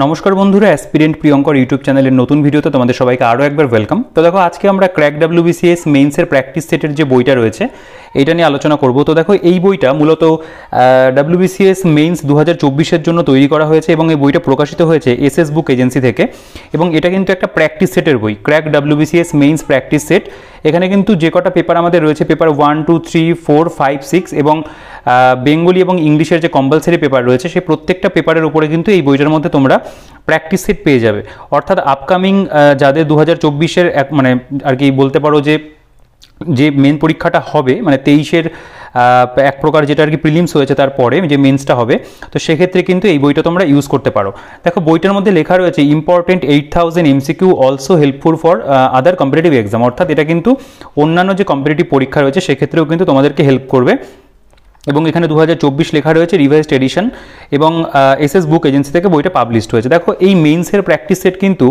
নমস্কার বন্ধুরা, aspirant Priyankar YouTube চ্যানেলের নতুন ভিডিওতে তোমাদের সবাইকে আরও একবার ওয়েলকাম। তো দেখো, আজকে আমরা ক্র্যাক WBCS মেইনসের প্র্যাকটিস সেটের যে বইটা রয়েছে এটা নিয়ে আলোচনা করব। তো দেখো, এই বইটা মূলত WBCS মেইনস 2024-এর জন্য তৈরি করা হয়েছে এবং এই বইটা প্রকাশিত হয়েছে এসএস বুক এজেন্সি থেকে। এবং এটা কিন্তু একটা প্র্যাকটিস সেটের বই, crack WBCS means practice set. এখানে কিন্তু যে কটা পেপার আমাদের রয়েছে, পেপার 1, 2, 3, 4, 5, 6 এবং বেঙ্গলি এবং ইংলিশের যে কম্পালসারি পেপার রয়েছে সেই প্রত্যেকটা পেপারের উপরে কিন্তু এই বইটার মধ্যে তোমরা প্র্যাকটিস সেট পেয়ে যাবে। অর্থাৎ আপকামিং যাদের 2024-এর মানে আর কি বলতে পারো যে মেন পরীক্ষাটা হবে, মানে 23-এর এক প্রকার যেটা আর কি প্রিলিমস হয়েছে তারপরে যে মেন্সটা হবে, তো সেক্ষেত্রে কিন্তু এই বইটা তোমরা ইউজ করতে পারো। দেখো, বইটার মধ্যে লেখা রয়েছে important 8000 MCQ also helpful for other competitive exam. অর্থাৎ এটা কিন্তু অন্যান্য যে কম্পিটিটিভ পরীক্ষা রয়েছে সেক্ষেত্রেও কিন্তু তোমাদেরকে হেল্প করবে। এবং এখানে 2024 লেখা রয়েছে, রিভাইজড এডিশন, এবং এসএস বুক এজেন্সি থেকে বইটা পাবলিশড হয়েছে। দেখো, এই মেইনসের প্র্যাকটিস সেট কিন্তু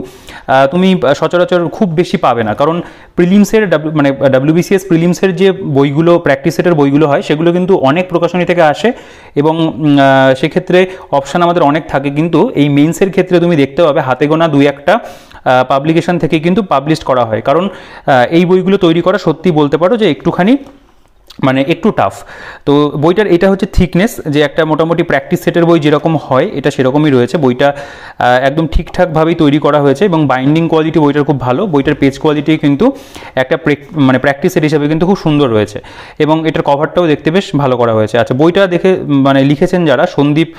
তুমি সচরাচর খুব বেশি পাবে না, কারণ প্রিলিমসের মানে WBCS প্রিলিমসের যে বইগুলো প্র্যাকটিস সেটের বইগুলো হয় সেগুলো কিন্তু অনেক প্রকাশনী থেকে আসে এবং সেক্ষেত্রে অপশান আমাদের অনেক থাকে। কিন্তু এই মেইনসের ক্ষেত্রে তুমি দেখতে পাবে হাতে গোনা 2-1টা পাবলিকেশন থেকে কিন্তু পাবলিশ করা হয়, কারণ এই বইগুলো তৈরি করা সত্যি বলতে পারো যে একটুখানি মানে একটু টাফ। তো বইটার এটা হচ্ছে থিকনেস, যে একটা মোটামুটি প্র্যাকটিস সেটের বই যেরকম হয় এটা সেরকমই রয়েছে। বইটা একদম ঠিকঠাকভাবেই তৈরি করা হয়েছে এবং বাইন্ডিং কোয়ালিটি বইটার খুব ভালো। বইটার পেজ কোয়ালিটি কিন্তু একটা মানে প্র্যাকটিস সেট হিসাবে কিন্তু খুব সুন্দর রয়েছে এবং এটার কভারটাও দেখতে বেশ ভালো করা হয়েছে। আচ্ছা, বইটা দেখে মানে লিখেছেন যারা, সন্দীপ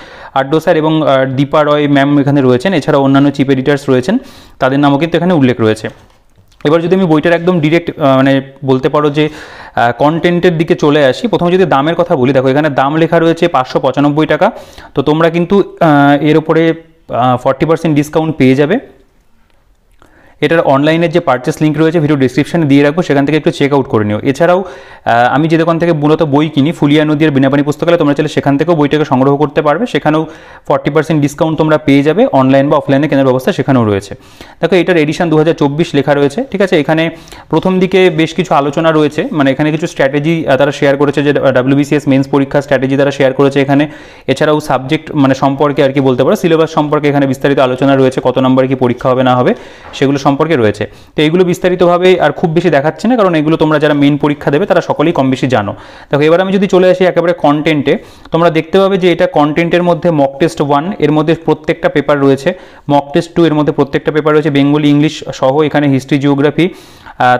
আড্ডো স্যার এবং দীপা রয় ম্যাম এখানে রয়েছেন, এছাড়া অন্যান্য চিফ এডিটার্স রয়েছেন, তাদের নামও কিন্তু এখানে উল্লেখ রয়েছে। এবার যদি আমি বইটার একদম ডিরেক্ট মানে বলতে পারো যে কন্টেন্টের দিকে চলে আসি, প্রথমে যদি দামের কথা বলি, দেখো এখানে দাম লেখা রয়েছে 595 টাকা। তো তোমরা কিন্তু এর উপরে 40% ডিসকাউন্ট পেয়ে যাবে। এটার অনলাইনের যে পারচেস লিঙ্ক রয়েছে ভিডিও ডিসক্রিপশনে দিয়ে রাখবো, সেখান থেকে একটু চেক আউট করে নিও। এছাড়াও আমি যে দোকান থেকে মূলত বই কিনি, ফুলিয়া নদী আর বিনাপানি পুস্তকালয়, তোমরা চাইলে সেখান থেকেও বইটাকে সংগ্রহ করতে পারবে, সেখানেও 40% ডিসকাউন্ট তোমরা পেয়ে যাবে। অনলাইন বা অফলাইনে কেনার ব্যবস্থা সেখানেও রয়েছে। দেখো, এটার এডিশন 2024 লেখা রয়েছে, ঠিক আছে। এখানে প্রথম দিকে বেশ কিছু আলোচনা রয়েছে, মানে এখানে কিছু স্ট্র্যাটেজি তারা শেয়ার করেছে, যে WBCS মেন্স পরীক্ষার স্ট্র্যাটেজি তারা শেয়ার করেছে এখানে। এছাড়াও সাবজেক্ট মানে সম্পর্কে আর কি বলতে পারো, সিলেবাস সম্পর্কে এখানে বিস্তারিত আলোচনা রয়েছে, কত নম্বরে কি পরীক্ষা হবে না হবে সেগুলো সম্পর্কে রয়েছে। তো এইগুলো বিস্তারিতভাবে আর খুব বেশি দেখাচ্ছে না, কারণ এগুলো তোমরা যারা মেন পরীক্ষা দেবে তারা সকলেই কম বেশি জানো। দেখো, এবার আমি যদি চলে আসি একেবারে কন্টেন্টে, তোমরা দেখতে পাবে যে এটা কন্টেন্টের মধ্যে মক টেস্ট 1 এর মধ্যে প্রত্যেকটা পেপার রয়েছে, মক টেস্ট 2 এর মধ্যে প্রত্যেকটা পেপার রয়েছে, বেঙ্গলি ইংলিশ সহ, এখানে হিস্ট্রি জিওগ্রাফি,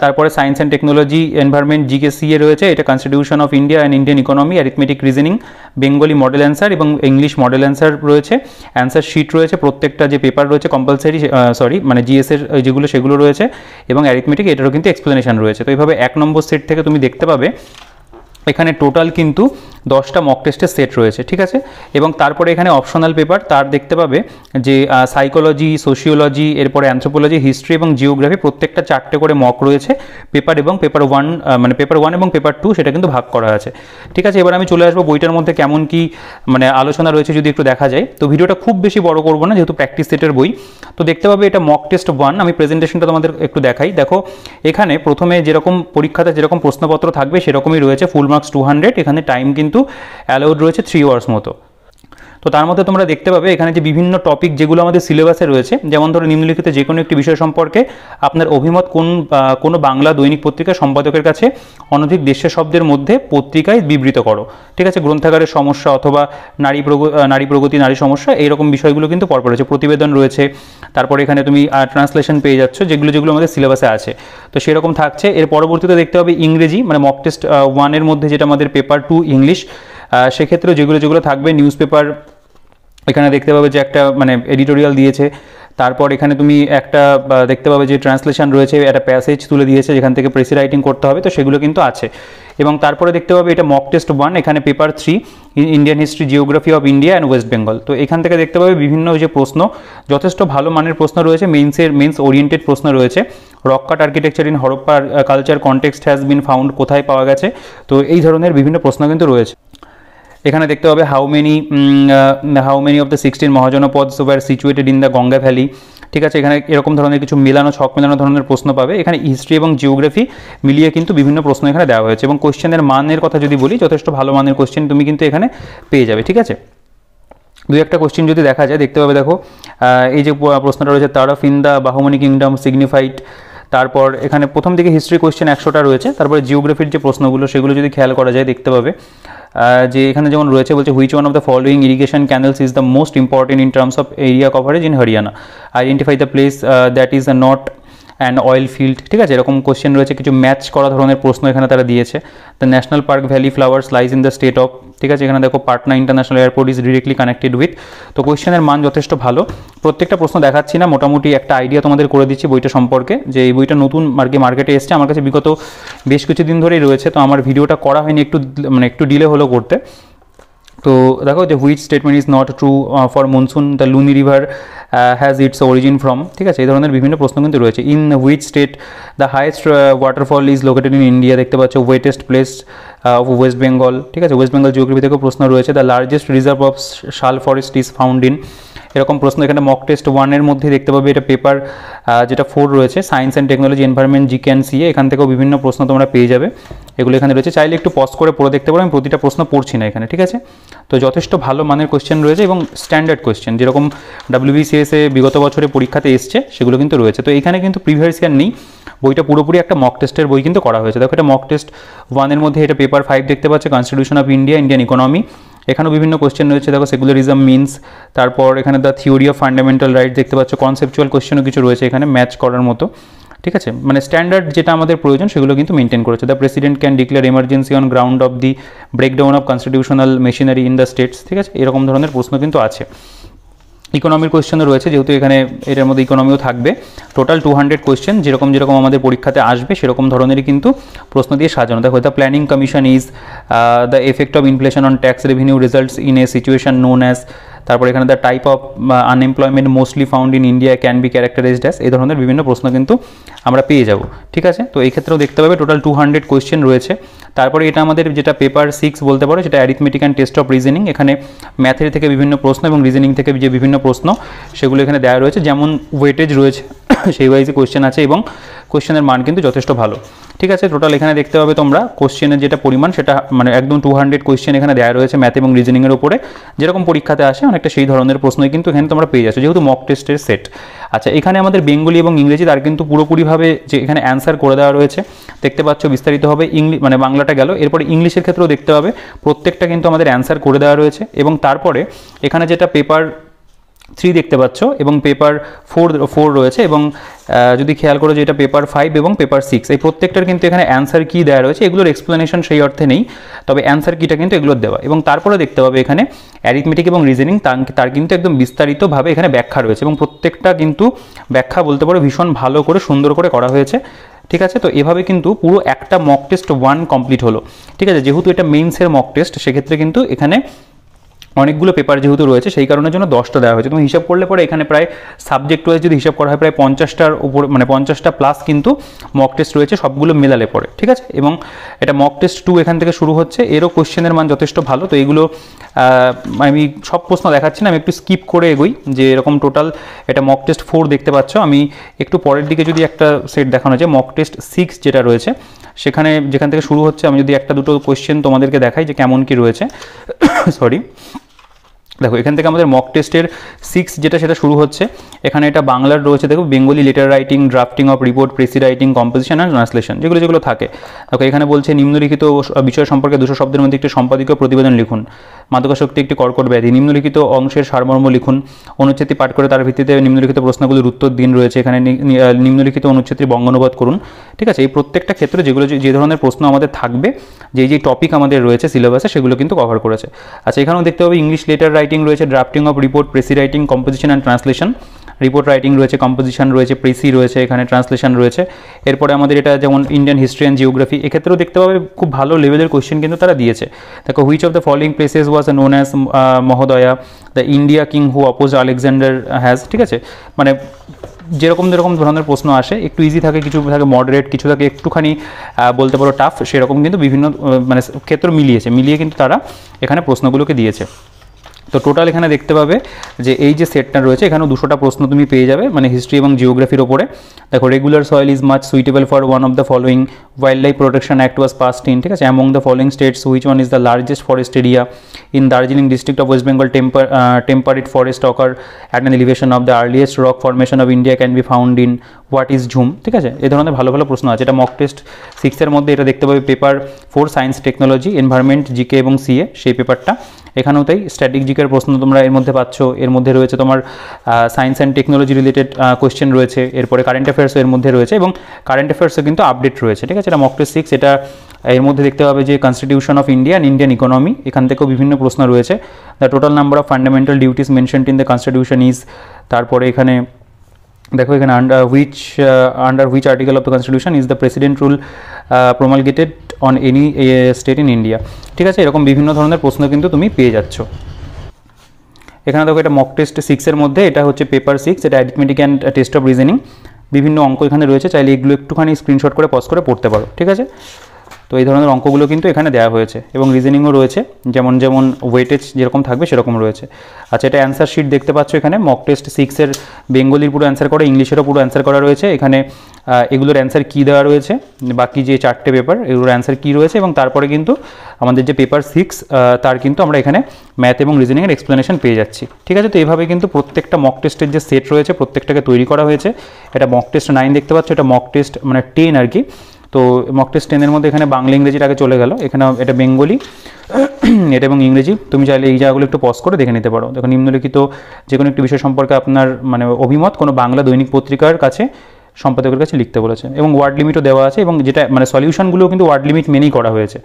তারপরে science and technology, environment, GK রয়েছে, এটা constitution of India and Indian economy, arithmetic reasoning, Bengali model answer এবং ইংলিশ মডেল অ্যান্সার রয়েছে, অ্যান্সার শিট রয়েছে, প্রত্যেকটা যে পেপার রয়েছে কম্পালসারি মানে জিএসের যেগুলো সেগুলো রয়েছে, এবং অ্যারিথমেটিক এটারও কিন্তু এক্সপ্লেনেশন রয়েছে। তো এইভাবে 1 নম্বর সেট থেকে তুমি দেখতে পাবে এখানে টোটাল কিন্তু 10টা মক টেস্টের সেট রয়েছে, ঠিক আছে। এবং তারপরে এখানে অপশনাল পেপার তার দেখতে পাবে যে সাইকোলজি, সোশিওলজি, এরপরে অ্যানথ্রোপোলজি, হিস্ট্রি এবং জিওগ্রাফি প্রত্যেকটা 4টে করে মক রয়েছে পেপার, এবং পেপার 1 মানে পেপার 1 এবং পেপার 2 সেটা কিন্তু ভাগ করা আছে, ঠিক আছে। এবার আমি চলে আসবো বইটার মধ্যে কেমন কি মানে আলোচনা রয়েছে যদি একটু দেখা যায়। তো ভিডিওটা খুব বেশি বড় করবো না, যেহেতু প্র্যাকটিস সেটের বই। তো দেখতে পাবে এটা মক টেস্ট 1, আমি প্রেজেন্টেশনটা তোমাদের একটু দেখাই। দেখো, এখানে প্রথমে যেরকম পরীক্ষাতে যেরকম প্রশ্নপত্র থাকবে সেরকমই রয়েছে, ফুল মার্কস 200, এখানে টাইম কিন্তু অ্যালাউড রয়েছে 3 আওয়ার্স মতো। তো তার মধ্যে তোমরা দেখতে পাবে এখানে যে বিভিন্ন টপিক যেগুলো আমাদের সিলেবাসে রয়েছে, যেমন ধরো নিম্নলিখিত যে কোনো একটি বিষয় সম্পর্কে আপনার অভিমত কোনো বাংলা দৈনিক পত্রিকার সম্পাদকের কাছে অনধিক 150 শব্দের মধ্যে পত্রিকায় বিবৃত করো, ঠিক আছে। গ্রন্থাগারের সমস্যা অথবা নারী প্রগতি, নারী সমস্যা, এইরকম বিষয়গুলো কিন্তু পরপর রয়েছে, প্রতিবেদন রয়েছে। তারপরে এখানে তুমি ট্রান্সলেশন পেয়ে যাচ্ছ, যেগুলো আমাদের সিলেবাসে আছে, তো সেরকম থাকছে। এর পরবর্তীতে দেখতে হবে ইংরেজি, মানে মক টেস্ট 1 এর মধ্যে যেটা আমাদের পেপার 2 ইংলিশ, সেক্ষেত্রেও যেগুলো থাকবে নিউজ পেপার, এখানে দেখতে পাবে যে একটা মানে এডিটোরিয়াল দিয়েছে। তারপর এখানে তুমি একটা দেখতে পাবে যে ট্রান্সলেশন রয়েছে, একটা প্যাসেজ তুলে দিয়েছে যেখান থেকে প্রেসি রাইটিং করতে হবে, তো সেগুলো কিন্তু আছে। এবং তারপরে দেখতে পাবে এটা মক টেস্ট 1, এখানে paper 3 Indian history, geography of India and West Bengal. তো এখান থেকে দেখতে পাবে বিভিন্ন যে প্রশ্ন, যথেষ্ট ভালো মানের প্রশ্ন রয়েছে, মেন্স ওরিয়েন্টেড প্রশ্ন রয়েছে। Rock cut architecture in Harappa culture context has been found, কোথায় পাওয়া গেছে, তো এই ধরনের বিভিন্ন প্রশ্ন কিন্তু রয়েছে। এখানে দেখতে পাবে how many of the 16 Mahajanapadas were situated in the Ganga valley, ঠিক আছে। এখানে এরকম ধরনের কিছু ছক মেলানো ধরনের প্রশ্ন পাবে। এখানে হিস্ট্রি এবং জিওগ্রাফি মিলিয়ে কিন্তু বিভিন্ন প্রশ্ন এখানে দেওয়া হয়েছে, এবং কোশ্চেনের মানের কথা যদি বলি, যথেষ্ট ভালো মানের কোশ্চেন তুমি কিন্তু এখানে পেয়ে যাবে, ঠিক আছে। দুই একটা কোশ্চেন যদি দেখা যায় দেখতে পাবে, দেখো এই যে প্রশ্নটা রয়েছে, তারফ ইন দ্য বাহুমনি কিংডম সিগনিফাইড। তারপর এখানে প্রথম দিকে হিস্ট্রি কোশ্চেন 100টা রয়েছে, তারপরে জিওগ্রাফির যে প্রশ্নগুলো সেগুলো যদি খেয়াল করা যায় দেখতে পাবে যে এখানে যেমন রয়েছে, বলছে which one of the following irrigation canals is the most important in terms of area coverage in Haryana, identify the place that is not and oil field. ঠিক আছে, এরকম কোশ্চেন রয়েছে, কিছু ম্যাচ করা ধরনের প্রশ্ন এখানে তারা দিয়েছে। The national park valley flowers lies in the state of, ঠিক আছে, এখানে দেখো Patna international airport is directly connected with. তো কোশ্চেনের মান যথেষ্ট ভালো, প্রত্যেকটা প্রশ্ন দেখাচ্ছি না, মোটামুটি একটা আইডিয়া তোমাদের করে দিচ্ছি বইটা সম্পর্কে, যে এই বইটা নতুন মার্কেটে এসছে, আমার কাছে বিগত বেশ কিছুদিন ধরেই রয়েছে, তো আমার ভিডিওটা করা হয়নি, একটু ডিলে হলো করতে। তো দেখো যে which statement is not true for monsoon, the Luni river has its origin from, ঠিক আছে, এই ধরনের বিভিন্ন প্রশ্ন কিন্তু রয়েছে। In which state the highest waterfall is located in India, দেখতে পাচ্ছ wettest place of West Bengal, ঠিক আছে, ওয়েস্ট বেঙ্গল জিওগ্রাফি থেকেও প্রশ্ন রয়েছে। দ্য লার্জেস্ট রিজার্ভ অফ শাল ফরেস্ট ইজ ফাউন্ড ইন, এরকম প্রশ্ন এখানে মক টেস্ট 1-এর মধ্যে দেখতে পাবে। এটা পেপার যেটা 4 রয়েছে, science and technology, environment, GK and CA, এখান থেকেও বিভিন্ন প্রশ্ন তোমরা পেয়ে যাবে, এগুলো এখানে রয়েছে, চাইলে একটু পজ করে পড়ে দেখতে পারো, আমি প্রতিটা প্রশ্ন পড়ছি না এখানে, ঠিক আছে। তো যথেষ্ট ভালো মানের কোশ্চেন রয়েছে এবং স্ট্যান্ডার্ড কোশ্চেন, যেরকম WBCS-এ বিগত বছরে পরীক্ষাতে এসছে সেগুলো কিন্তু রয়েছে। তো এখানে কিন্তু প্রিভিয়াস ইয়ার নেই, বইটা পুরোপুরি একটা মক টেস্টের বই কিন্তু করা হয়েছে। দেখো এটা মক টেস্ট 1-এর মধ্যে, এটা পেপার 5 দেখতে পাচ্ছ, constitution of India, Indian economy, এখানেও বিভিন্ন কোশ্চেন রয়েছে। দেখো সেকুলারিজম মিনস, তারপর এখানে the theory of fundamental right দেখতে পাচ্ছ, কনসেপচুয়াল কোশ্চেনও কিছু রয়েছে এখানে ম্যাচ করার মতো, ঠিক আছে, মানে স্ট্যান্ডার্ড যেটা আমাদের প্রয়োজন সেগুলো কিন্তু মেনটেন করেছে। The president can declare emergency on ground of the breakdown of constitutional machinery in the states, ঠিক আছে, এরকম ধরনের প্রশ্ন কিন্তু আছে। ইকোনমির কোয়েশ্চেনও রয়েছে, যেহেতু এখানে এটার মধ্যে ইকোনমিও থাকবে। টোটাল 200 কোয়েশ্চেন, যেরকম আমাদের পরীক্ষাতে আসবে সেরকম ধরনেরই কিন্তু প্রশ্ন দিয়ে সাজানো। দেখো the planning commission is the effect of inflation on tax revenue results in a situation known as, তারপর এখানে the type of unemployment mostly found in India can B characterised as, এই ধরনের বিভিন্ন প্রশ্ন কিন্তু আমরা পেয়ে যাব, ঠিক আছে। তো এই ক্ষেত্রেও দেখতে পাবে টোটাল 200 কোয়েশ্চেন রয়েছে। তারপরে এটা আমাদের যেটা পেপার 6 বলতে পারো, সেটা arithmetic and test of reasoning, এখানে ম্যাথের থেকে বিভিন্ন প্রশ্ন এবং রিজনিং থেকে যে বিভিন্ন প্রশ্ন সেগুলো এখানে দেওয়া রয়েছে, যেমন ওয়েটেজ রয়েছে সেই ওয়াইজে কোয়েশ্চেন আছে এবং কোয়েশ্চেনের মান কিন্তু যথেষ্ট ভালো, ঠিক আছে। টোটাল এখানে দেখতে পাবে তোমরা কোশ্চেনের যেটা পরিমাণ সেটা মানে একদম 200 কোয়েশ্চেন এখানে দেওয়া রয়েছে ম্যাথ এবং রিজনিংয়ের উপরে, যেরকম পরীক্ষাতে আসে অনেকটা সেই ধরনের প্রশ্নই কিন্তু এখানে তোমরা পেয়ে যাচ্ছ, যেহেতু মক টেস্টের সেট। আচ্ছা, এখানে আমাদের বেঙ্গলি এবং ইংরেজি তার কিন্তু পুরোপুরিভাবে যে এখানে অ্যান্সার করে দেওয়া রয়েছে, দেখতে পাচ্ছ বিস্তারিতভাবে মানে বাংলাটা গেল, এরপরে ইংলিশের ক্ষেত্রেও দেখতে পাবে প্রত্যেকটা কিন্তু আমাদের অ্যান্সার করে দেওয়া রয়েছে। এবং তারপরে এখানে যেটা পেপার 3 দেখতে পাচ্ছ এবং পেপার 4 রয়েছে, এবং যদি খেয়াল করো যে এটা পেপার 5 এবং পেপার 6, এই প্রত্যেকটার কিন্তু এখানে অ্যান্সার কি দেওয়া রয়েছে, এগুলোর এক্সপ্লেনেশন সেই অর্থে নেই, তবে অ্যান্সার কিটা কিন্তু এগুলোর দেওয়া। এবং তারপরে দেখতে পাবে এখানে অ্যারিথমেটিক এবং রিজনিং, তার কিন্তু একদম বিস্তারিতভাবে এখানে ব্যাখ্যা রয়েছে, এবং প্রত্যেকটা কিন্তু ব্যাখ্যা বলতে পারো ভীষণ ভালো করে সুন্দর করে করা হয়েছে, ঠিক আছে। তো এভাবে কিন্তু পুরো একটা মক টেস্ট 1 কমপ্লিট হলো, ঠিক আছে। যেহেতু এটা মেইনসের মক টেস্ট, সেক্ষেত্রে কিন্তু এখানে অনেকগুলো পেপার যেহেতু রয়েছে সেই কারণের জন্য 10টা দেওয়া হয়েছে। তুমি হিসাব করলে পরে এখানে প্রায় সাবজেক্ট ওয়াইজ যদি হিসাব করা হয় প্রায় 50টার উপর, মানে 50টা প্লাস কিন্তু মক টেস্ট রয়েছে সবগুলো মেলালে পরে, ঠিক আছে। এবং এটা মক টেস্ট 2 এখান থেকে শুরু হচ্ছে, এরও কোশ্চেনের মান যথেষ্ট ভালো। তো এগুলো আমি সব প্রশ্ন দেখাচ্ছি না, আমি একটু স্কিপ করে এগোই, যে এরকম টোটাল এটা মক টেস্ট 4 দেখতে পাচ্ছ। আমি একটু পরের দিকে যদি একটা সেট দেখানো যায়, মক টেস্ট 6 যেটা রয়েছে সেখানে যেখান থেকে শুরু হচ্ছে, আমি যদি একটা দুটো কোশ্চেন তোমাদেরকে দেখাই যে কেমন কি রয়েছে, সরি, দেখো এখান থেকে আমাদের মক টেস্টের 6 যেটা সেটা শুরু হচ্ছে। এখানে এটা বাংলার রয়েছে, দেখো Bengali letter writing, drafting of report, precis writing, composition and translation, যেগুলো থাকে। দেখো এখানে বলছে নিম্নলিখিত বিষয় সম্পর্কে 200 শব্দের মধ্যে একটি সম্পাদকীয় প্রতিবেদন লিখুন। মাদকাসক্তি একটি কর্কট ব্যাধি, নিম্নলিখিত অংশের সারমর্ম লিখুন। অনুচ্ছেদটি পাঠ করে তার ভিত্তিতে নিম্নলিখিত প্রশ্নগুলির উত্তর দিন রয়েছে, এখানে নিম্নলিখিত অনুচ্ছেদটি বঙ্গানুবাদ করুন, ঠিক আছে। এই প্রত্যেকটা ক্ষেত্রে যে ধরনের প্রশ্ন আমাদের থাকবে, যে টপিক আমাদের রয়েছে সিলেবাসে, সেগুলো কিন্তু কভার করেছে। আচ্ছা, এখানেও দেখতে হবে ইংলিশ লেটার রাইটিং রয়েছে, drafting of report, precis writing, composition and translation, report writing রয়েছে, কম্পোজিশন রয়েছে, প্রেসি রয়েছে, এখানে ট্রান্সলেশন রয়েছে। এরপরে আমাদের এটা যেমন ইন্ডিয়ান হিস্ট্রি অ্যান্ড জিওগ্রাফি, এক্ষেত্রেও দেখতে পাবে খুব ভালো লেভেলের কোয়েশ্চেন কিন্তু তারা দিয়েছে। দেখো which of the following places was known as মহোদয়া, the India king who oppose Alexander has, ঠিক আছে। মানে যেরকম ধরনের প্রশ্ন আসে, একটু ইজি থাকে, কিছু থাকে মডারেট, কিছু থাকে একটুখানি বলতে পারো টাফ, সেরকম কিন্তু বিভিন্ন মানে ক্ষেত্র মিলিয়ে কিন্তু তারা এখানে প্রশ্নগুলোকে দিয়েছে। তো টোটাল এখানে দেখতে পাবে যে এই যে সেটটা রয়েছে এখানেও 200টা প্রশ্ন তুমি পেয়ে যাবে, মানে হিস্ট্রি এবং জিওগ্রাফির ওপরে। দেখো, regular soil is much suitable for one of the following, wildlife protection act was passed in, ঠিক আছে, among the following states which one is the largest forest area in Darjeeling district of West Bengal, temperate forest occur at an elevation of the earliest rock formation of India can be found in, what is Jhum, ঠিক আছে। এই ধরনের ভালো ভালো প্রশ্ন আছে। এটা mock test 6-এর মধ্যে এটা দেখতে পাবে, paper 4 science technology environment GK এবং সিএ, সেই পেপারটা। এখানেও তাই স্ট্যাটিক জিকের প্রশ্ন তোমরা এর মধ্যে পাচ্ছ। এর মধ্যে রয়েছে তোমার science and technology related question রয়েছে, এরপরে কারেন্ট অ্যাফেয়ার্সও এর মধ্যে রয়েছে এবং কারেন্ট অ্যাফেয়ার্সও কিন্তু আপডেট রয়েছে, ঠিক আছে। এটা মক টেস্ট 6। এটা এর মধ্যে দেখতে পাবে যে constitution of India and Indian economy, এখান থেকেও বিভিন্ন প্রশ্ন রয়েছে। The total number of fundamental duties mentioned in the constitution is, তারপরে এখানে দেখো এখানে under which article of the constitution is the president rule promulgated on any state in India, ঠিক আছে। এরকম বিভিন্ন ধরনের প্রশ্ন কিন্তু তুমি পেয়ে যাচ্ছ। এখানে দেখো এটা মক টেস্ট 6-এর মধ্যে, এটা হচ্ছে পেপার 6, এটা arithmetic and test of reasoning, বিভিন্ন অঙ্ক এখানে রয়েছে, চাইলে এগুলো একটুখানি স্ক্রিনশট করে পজ করে পড়তে পারো, ঠিক আছে। তো এই ধরনের অঙ্কগুলো কিন্তু এখানে দেওয়া হয়েছে এবং রিজনিংও রয়েছে, যেমন যেমন ওয়েটেজ যেরকম থাকবে সেরকম রয়েছে। আচ্ছা, এটা অ্যান্সার শিট দেখতে পাচ্ছ এখানে, মক টেস্ট 6-এর বেঙ্গলির পুরো অ্যান্সার করা, ইংলিশেরও পুরো অ্যান্সার করা রয়েছে। এখানে এগুলোর অ্যান্সার কী দেওয়া রয়েছে, বাকি যে 4টে পেপার এগুলোর অ্যান্সার কী রয়েছে, এবং তারপরে কিন্তু আমাদের যে পেপার 6 তার কিন্তু আমরা এখানে ম্যাথ এবং রিজনিংয়ের এক্সপ্লেনেশন পেয়ে যাচ্ছি, ঠিক আছে। তো এইভাবে কিন্তু প্রত্যেকটা মক টেস্টের যে সেট রয়েছে প্রত্যেকটাকে তৈরি করা হয়েছে। এটা মক টেস্ট 9 দেখতে পাচ্ছ, এটা মক টেস্ট মানে 10 আর কি। তো মক টেস্ট 10-এর মধ্যে এখানে বাংলা ইংরেজির আগে চলে গেল, এখানে এটা বেঙ্গলি এটা এবং ইংরেজি। তুমি চাইলে এই জায়গাগুলো একটু পজ করে দেখে নিতে পারো। দেখো, নিম্নলিখিত যে কোনো একটি বিষয় সম্পর্কে আপনার মানে অভিমত কোনো বাংলা দৈনিক পত্রিকার কাছে সম্পাদকের কাছে লিখতে বলেছে, এবং ওয়ার্ড লিমিটও দেওয়া আছে, এবং যেটা মানে সলিউশনগুলোও কিন্তু ওয়ার্ড লিমিট মেনেই করা হয়েছে।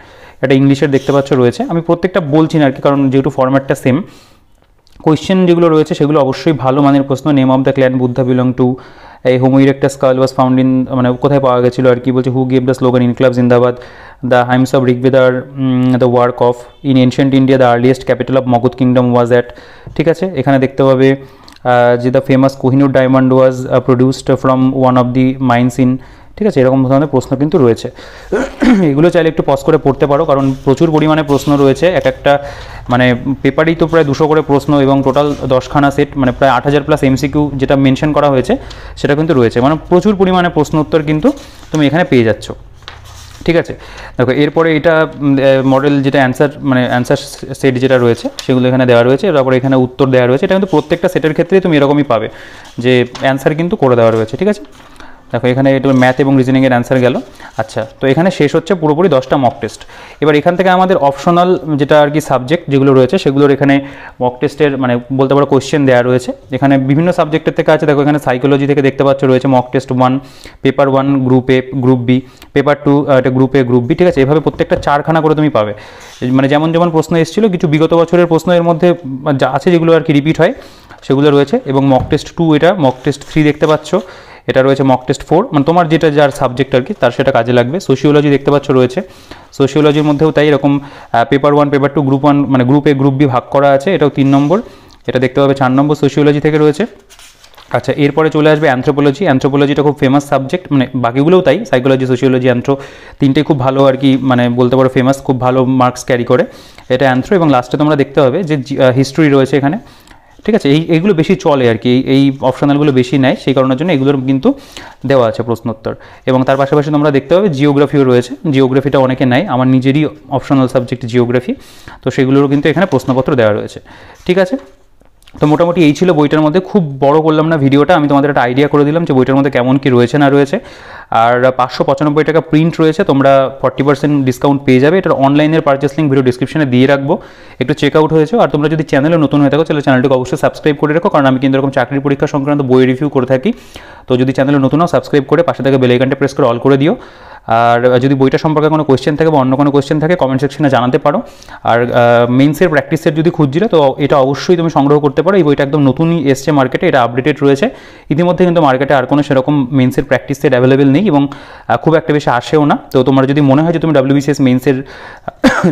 এটা ইংলিশের দেখতে পাচ্ছ রয়েছে, আমি প্রত্যেকটা বলছি না আর কি, কারণ যেহেতু ফরম্যাটটা সেম। কোয়েশ্চেন যেগুলো রয়েছে সেগুলো অবশ্যই ভালো মানের প্রশ্ন। Name of the clan Buddha belong to, এই homo erectus skull was found in, মানে কোথায় পাওয়া গেছিলো আর কি বলছে। Who gave the slogan Inquilab Zindabad, the hymns of ঋগ্বেদার the work of, in ancient India the earliest capital of Magadh kingdom was at, ঠিক আছে। এখানে দেখতে পাবে যে the famous Kohinoor diamond was produced from one of the mines in, ঠিক আছে। এরকম ধরনের প্রশ্ন কিন্তু রয়েছে। এগুলো চাইলে একটু পজ করে পড়তে পারো, কারণ প্রচুর পরিমাণে প্রশ্ন রয়েছে। এক একটা মানে পেপারেই তো প্রায় 200 করে প্রশ্ন, এবং টোটাল 10খানা সেট, মানে প্রায় 8000 প্লাস এমসিকিউ যেটা মেনশন করা হয়েছে সেটা কিন্তু রয়েছে, মানে প্রচুর পরিমাণে প্রশ্ন উত্তর কিন্তু তুমি এখানে পেয়ে যাচ্ছ, ঠিক আছে। দেখো, এরপরে এটা মডেল যেটা অ্যান্সার মানে অ্যান্সার সেট যেটা রয়েছে সেগুলো এখানে দেওয়া রয়েছে, তারপরে এখানে উত্তর দেওয়া রয়েছে। এটা কিন্তু প্রত্যেকটা সেটের ক্ষেত্রেই তুমি এরকমই পাবে যে অ্যান্সার কিন্তু করে দেওয়া রয়েছে, ঠিক আছে। দেখো, এখানে এটা ম্যাথ এবং রিজনিংয়ের অ্যান্সার গেল। আচ্ছা, তো এখানে শেষ হচ্ছে পুরোপুরি 10টা মক টেস্ট। এবার এখান থেকে আমাদের অপশনাল যেটা আর কি সাবজেক্ট যেগুলো রয়েছে সেগুলোর এখানে মক টেস্টের মানে বলতে পারো কোয়েশ্চেন দেওয়া রয়েছে। এখানে বিভিন্ন সাবজেক্টের থেকে আছে। দেখো, এখানে সাইকোলজি থেকে দেখতে পাচ্ছ রয়েছে mock test 1, paper 1 group A group B, paper 2 এটা গ্রুপ এ গ্রুপ বি, ঠিক আছে। এভাবে প্রত্যেকটা 4খানা করে তুমি পাবে, মানে যেমন যেমন প্রশ্ন এসেছিলো। কিছু বিগত বছরের প্রশ্ন এর মধ্যে যা আছে যেগুলো আর কি রিপিট হয় সেগুলো রয়েছে। এবং মক টেস্ট 2, এটা মক টেস্ট 3 দেখতে পাচ্ছ, এটা রয়েছে মক টেস্ট 4, মানে তোমার যেটা যার সাবজেক্ট আর কি তার সেটা কাজে লাগবে। সোশিওলজি দেখতে পাচ্ছ রয়েছে, সোশিওলজির মধ্যেও তাই এরকম পেপার 1 পেপার 2 গ্রুপ 1 মানে গ্রুপ এ গ্রুপ বি ভাগ করা আছে, এটাও 3 নম্বর, এটা দেখতে পাবে 4 নম্বর সোশিওলজি থেকে রয়েছে। আচ্ছা, এরপরে চলে আসবে অ্যানথ্রোপোলজি। অ্যানথ্রোপোলজিটা খুব ফেমাস সাবজেক্ট, মানে বাকিগুলোও তাই, সাইকোলজি সোশিওলজি অ্যানথ্রো তিনটেই খুব ভালো আর কি, মানে বলতে পারো ফেমাস, খুব ভালো মার্কস ক্যারি করে এটা অ্যানথ্রো। এবং লাস্টে তোমরা দেখতে হবে যে হিস্ট্রি রয়েছে এখানে, ঠিক আছে। এইগুলো বেশি চলে আর কি, এই অপশনালগুলো বেশি নেয়, সেই কারণের জন্য এগুলোর কিন্তু দেওয়া আছে প্রশ্নোত্তর। এবং তার পাশাপাশি তোমরা দেখতে পাবে জিওগ্রাফিও রয়েছে, জিওগ্রাফিটা অনেকে নেয়, আমার নিজেরই অপশনাল সাবজেক্ট জিওগ্রাফি, তো সেগুলোরও কিন্তু এখানে প্রশ্নপত্র দেওয়া রয়েছে, ঠিক আছে। তো মোটামুটি এই ছিল বইটার মধ্যে। খুব বড় করলাম না ভিডিওটা, আমি তোমাদের একটা আইডিয়া করে দিলাম যে বইটার মধ্যে কেমন কি রয়েছে না রয়েছে। আর 595 টাকা প্রিন্ট রয়েছে, তোমরা 40% ডিসকাউন্ট পেয়ে যাবে। এটার অনলাইনের পারচেস লিঙ্ক ভিডিও ডিসক্রিপশনে দিয়ে রাখবো, একটু চেক আউট হয়েছে। আর তোমরা যদি চ্যানেলে নতুন হয়ে থাকো তাহলে চ্যানেলটিকে অবশ্যই সাবস্ক্রাইব করে রাখো, কারণ আমি কিন্তু এরকম চাকরির পরীক্ষা সংক্রান্ত বই রিভিউ করে থাকি। তো যদি চ্যানেলে নতুন হও সাবস্ক্রাইব করে পাশে থেকে বেল আইকনটা প্রেস করে অল করে দিও। আর যদি বইটা সম্পর্কে কোনো কোয়েশ্চেন থাকে বা অন্য কোনো কোয়েশ্চেন থাকে কমেন্ট সেকশনে জানাতে পারো। আর মেন্সের প্র্যাকটিস সেট যদি খুঁজছিলে তো এটা অবশ্যই তুমি সংগ্রহ করতে পারো। এই বইটা একদম নতুনই এসছে মার্কেটে, এটা আপডেটেড রয়েছে। ইতিমধ্যে কিন্তু মার্কেটে আর কোনো সেরকম মেন্সের প্র্যাকটিস সেট অ্যাভেলেবেল নেই এবং খুব একটা বেশি আসেও না। তো তোমার যদি মনে হয় যে তুমি WBCS মেন্সের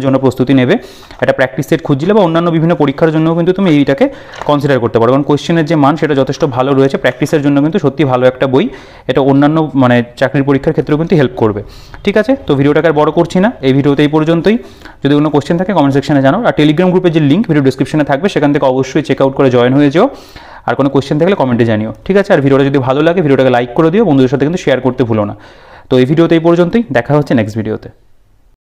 জন্য প্রস্তুতি নেবে, একটা প্র্যাকটিস সেট খুঁজছিলে বা অন্যান্য বিভিন্ন পরীক্ষার জন্যও কিন্তু তুমি এইটাকে কনসিডার করতে পারো, কারণ কোয়েশ্চেনের যে মান সেটা যথেষ্ট ভালো রয়েছে। প্র্যাকটিসের জন্য কিন্তু সত্যি ভালো একটা বই, এটা অন্যান্য মানে চাকরির পরীক্ষার ক্ষেত্রেও কিন্তু হেল্প করবে। ঠিক আছে, তো ভিডিওটাকে আর বড় করছি না, এই ভিডিওতে এই পর্যন্তই। যদি কোনো কোশ্চেন থাকে কমেন্ট সেকশনে জানাও, আর টেলিগ্রাম গ্রুপের যে লিঙ্ক ভিডিও ডিসক্রিপশনে থাকবে সেখান থেকে অবশ্যই চেক আউট করে জয়েন হয়ে যাও। আর কোনো কোশ্চেন থাকলে কমেন্টে জানিও, ঠিক আছে। আর ভিডিওটা যদি ভালো লাগে ভিডিওটাকে লাইক করে দিও, বন্ধুদের সাথে কিন্তু শেয়ার করতে ভুলো না। তো এই ভিডিওতে এই পর্যন্তই, দেখা হচ্ছে নেক্সট ভিডিওতে।